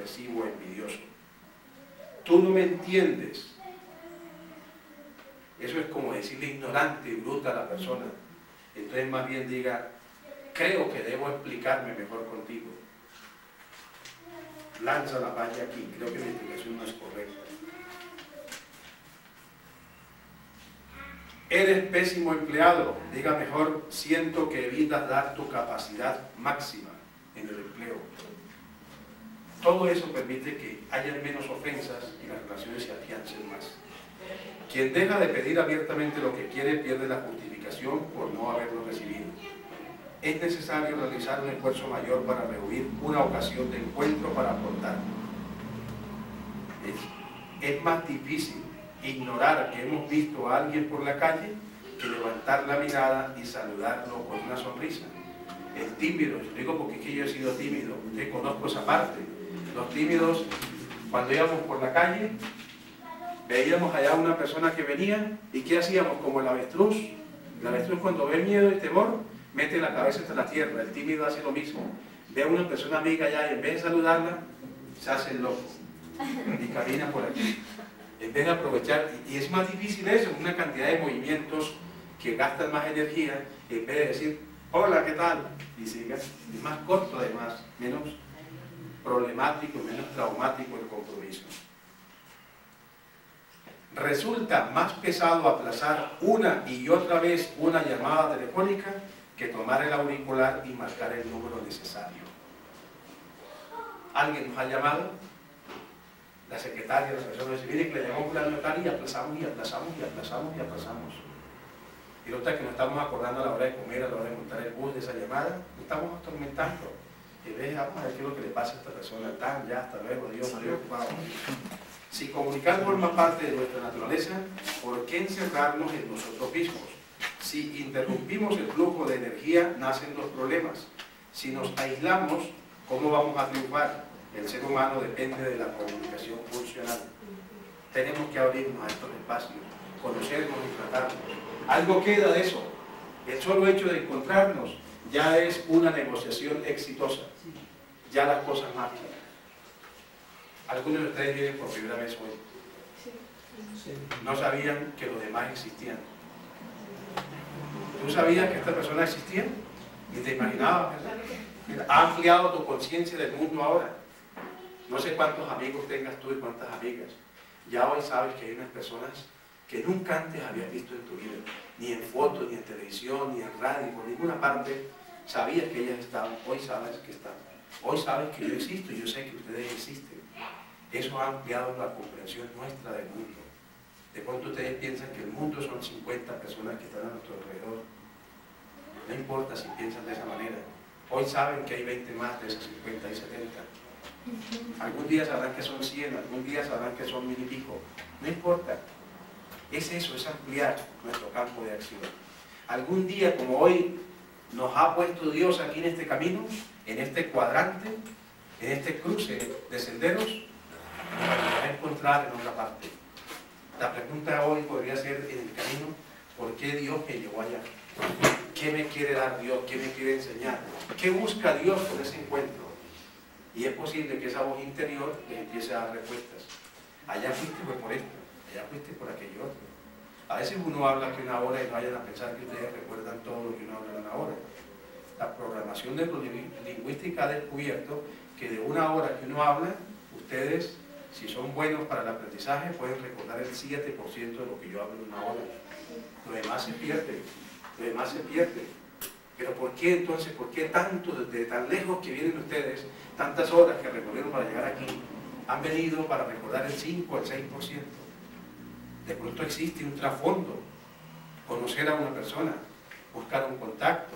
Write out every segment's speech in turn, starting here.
agresivo o envidioso. Tú no me entiendes. Eso es como decirle ignorante y bruta a la persona. Entonces más bien diga, creo que debo explicarme mejor contigo. Lanza la valla aquí, creo que mi explicación no es correcta. Eres pésimo empleado, diga mejor, siento que evitas dar tu capacidad máxima en el empleo. Todo eso permite que haya menos ofensas y las relaciones se afiancen más. Quien deja de pedir abiertamente lo que quiere pierde la justificación por no haberlo recibido. Es necesario realizar un esfuerzo mayor para rehuir una ocasión de encuentro para aportar. Es más difícil ignorar que hemos visto a alguien por la calle que levantar la mirada y saludarlo con una sonrisa. El tímido, yo digo porque es que yo he sido tímido, yo conozco esa parte. Los tímidos, cuando íbamos por la calle, veíamos allá una persona que venía y ¿qué hacíamos? Como el avestruz. El avestruz cuando ve miedo y temor, mete la cabeza entre la tierra. El tímido hace lo mismo. Ve a una persona amiga allá y en vez de saludarla, se hace el loco y camina por aquí. En vez de aprovechar, y es más difícil eso, una cantidad de movimientos que gastan más energía, en vez de decir, hola, ¿qué tal? Y siga, es más corto además, menos problemático, menos traumático el compromiso. Resulta más pesado aplazar una y otra vez una llamada telefónica que tomar el auricular y marcar el número necesario. ¿Alguien nos ha llamado? La secretaria, la persona dice, mire que le llamamos la notaria y aplazamos y aplazamos y aplazamos y aplazamos. Y resulta que nos estamos acordando a la hora de comer, a la hora de montar el bus de esa llamada, nos estamos atormentando. Y ves, vamos a ver qué es lo que le pasa a esta persona, ya, hasta luego, Dios, estoy ocupado. Si comunicar forma parte de nuestra naturaleza, ¿por qué encerrarnos en nosotros mismos? Si interrumpimos el flujo de energía, nacen los problemas. Si nos aislamos, ¿cómo vamos a triunfar? El ser humano depende de la comunicación funcional. Tenemos que abrirnos a estos espacios, conocernos y tratarnos. Algo queda de eso. El solo hecho de encontrarnos ya es una negociación exitosa. Ya las cosas marchan. Algunos de ustedes vienen por primera vez hoy. No sabían que los demás existían. ¿Tú sabías que esta persona existía? Y te imaginabas, ¿verdad? Ha ampliado tu conciencia del mundo ahora. No sé cuántos amigos tengas tú y cuántas amigas. Ya hoy sabes que hay unas personas que nunca antes habías visto en tu vida. Ni en fotos, ni en televisión, ni en radio, por ninguna parte sabías que ellas estaban. Hoy sabes que están. Hoy sabes que yo existo y yo sé que ustedes existen. Eso ha ampliado la comprensión nuestra del mundo. De pronto ustedes piensan que el mundo son 50 personas que están a nuestro alrededor. No importa si piensan de esa manera. Hoy saben que hay 20 más de esas 50 y 70. Algún día sabrán que son 100, algún día sabrán que son 1000 y pico. No importa. Es eso, es ampliar nuestro campo de acción. Algún día, como hoy, nos ha puesto Dios aquí en este camino, en este cuadrante, en este cruce de senderos, nos va a encontrar en otra parte. La pregunta hoy podría ser en el camino, ¿por qué Dios me llevó allá? ¿Qué me quiere dar Dios? ¿Qué me quiere enseñar? ¿Qué busca Dios con ese encuentro? Y es posible que esa voz interior les empiece a dar respuestas. Allá fuiste fue por esto, allá fuiste por aquello otro. A veces uno habla que una hora y no vayan a pensar que ustedes recuerdan todo lo que uno habla en una hora. La programación neurolingüística ha descubierto que de una hora que uno habla, ustedes, si son buenos para el aprendizaje, pueden recordar el 7% de lo que yo hablo en una hora. Lo demás se pierde, lo demás se pierde. Pero ¿por qué entonces, por qué tanto, desde tan lejos que vienen ustedes, tantas horas que recorrieron para llegar aquí, han venido para recordar el 5 o el 6%? De pronto existe un trasfondo, conocer a una persona, buscar un contacto,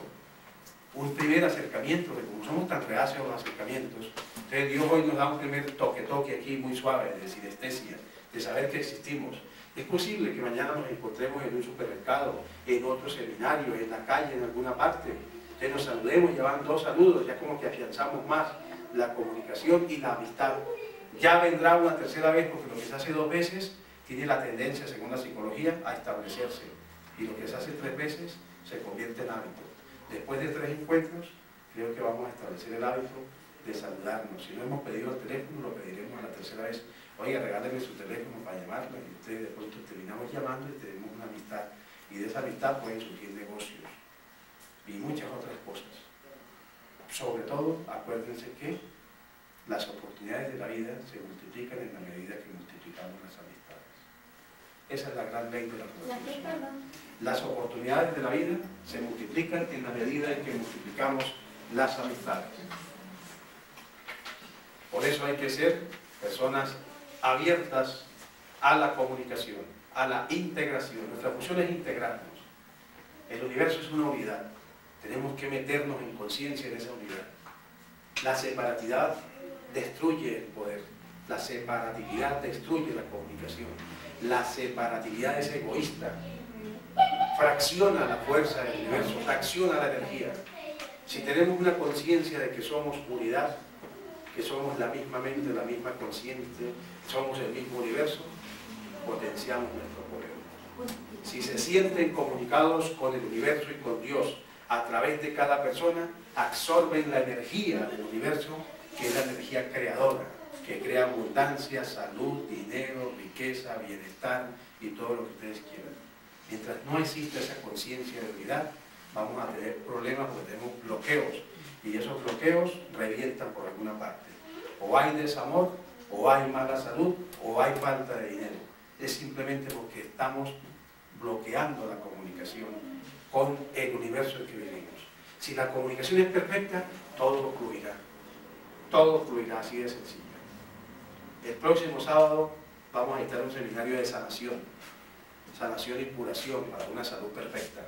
un primer acercamiento, que como somos tan reacios a los acercamientos, entonces Dios hoy nos da un primer toque aquí muy suave, de sinestesia, de saber que existimos. Es posible que mañana nos encontremos en un supermercado, en otro seminario, en la calle, en alguna parte, que nos saludemos, ya van 2 saludos, ya como que afianzamos más la comunicación y la amistad. Ya vendrá una tercera vez, porque lo que se hace 2 veces tiene la tendencia, según la psicología, a establecerse. Y lo que se hace 3 veces se convierte en hábito. Después de 3 encuentros, creo que vamos a establecer el hábito de saludarnos. Si no hemos pedido el teléfono, lo pediremos a la tercera vez. Oiga, regáleme su teléfono para llamarla, y ustedes de pronto terminamos llamando y tenemos una amistad. Y de esa amistad pueden surgir negocios y muchas otras cosas. Sobre todo, acuérdense que las oportunidades de la vida se multiplican en la medida que multiplicamos las amistades. Esa es la gran ley de la relación. Las oportunidades de la vida se multiplican en la medida en que multiplicamos las amistades. Por eso hay que ser personas abiertas a la comunicación, a la integración. Nuestra función es integrarnos. El universo es una unidad. Tenemos que meternos en conciencia en esa unidad. La separatidad destruye el poder. La separatividad destruye la comunicación. La separatividad es egoísta. Fracciona la fuerza del universo, fracciona la energía. Si tenemos una conciencia de que somos unidad, que somos la misma mente, la misma consciente, somos el mismo universo, potenciamos nuestro poder. Si se sienten comunicados con el universo y con Dios a través de cada persona, absorben la energía del universo, que es la energía creadora, que crea abundancia, salud, dinero, riqueza, bienestar y todo lo que ustedes quieran. Mientras no exista esa conciencia de unidad, vamos a tener problemas porque tenemos bloqueos, y esos bloqueos revientan por alguna parte. O hay desamor, o hay mala salud, o hay falta de dinero. Es simplemente porque estamos bloqueando la comunicación con el universo en que vivimos. Si la comunicación es perfecta, todo fluirá. Todo fluirá, así de sencillo. El próximo sábado vamos a dictar un seminario de sanación y curación para una salud perfecta,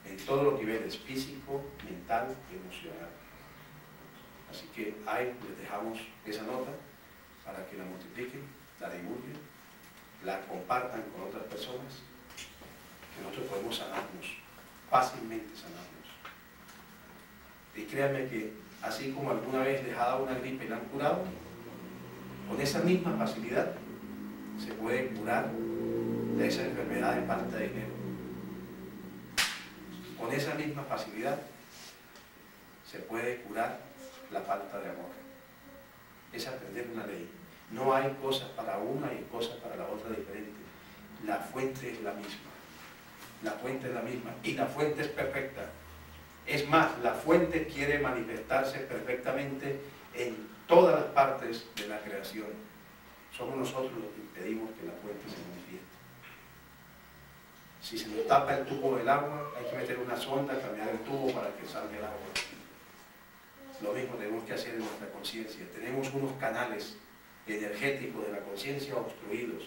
en todos los niveles, físico, mental y emocional. Así que ahí les dejamos esa nota para que la multipliquen, la divulguen, la compartan con otras personas, que nosotros podemos sanarnos, fácilmente sanarnos. Y créanme que así como alguna vez les ha dado una gripe y la han curado, con esa misma facilidad se puede curar de esa enfermedad de falta de dinero. Con esa misma facilidad se puede curar la falta de amor. Es aprender una ley. No hay cosas para una y cosas para la otra diferentes. La fuente es la misma. La fuente es la misma y la fuente es perfecta. Es más, la fuente quiere manifestarse perfectamente en todas las partes de la creación. Somos nosotros los que impedimos que la fuente se manifieste. Si se nos tapa el tubo del agua, hay que meter una sonda, cambiar el tubo para que salga el agua. Lo mismo tenemos que hacer en nuestra conciencia. Tenemos unos canales energéticos de la conciencia obstruidos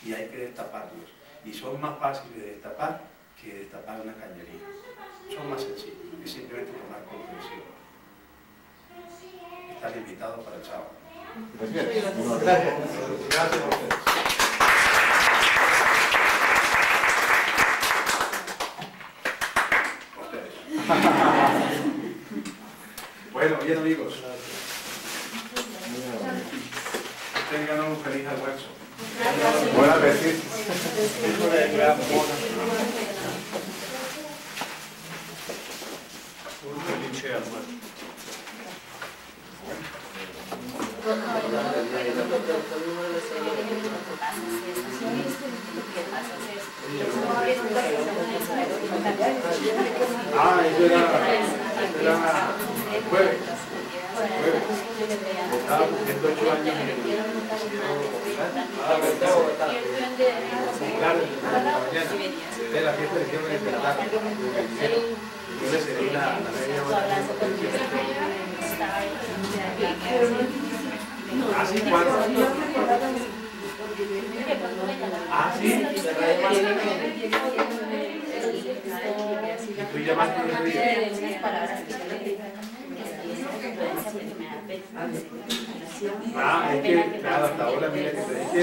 y hay que destaparlos. Y son más fáciles de destapar que destapar una cañería. Son más sencillos. Es simplemente tomar comprensión. Están invitados para el sábado. Gracias. Gracias a ustedes. Bueno, bien amigos. Tengan un feliz almuerzo. Buen apetito. Un feliz almuerzo. Ah, eso era el jueves. Estaba cumpliendo 8 años en el claro, en la mañana. De la fiesta de hicieron el espectáculo. Yo le cedí la media hora. ¿Ah, sí? ¿Cuándo? ¿Ah, sí? ¿Y tú llamaste ese día? Ah, es que, claro, hasta ahora, mira, que te dije,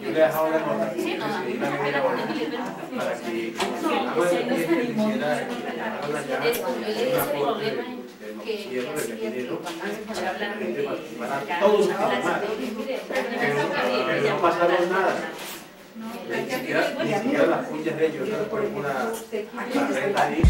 yo le he dejado la nota, decidí la media hora, para que la madre de que hiciera una foto del noticiero de Pequinero, para que la gente participara todos los demás. Pero no pasaron nada. Ni siquiera las cuñas de ellos, ¿no? Ponen una red ahí.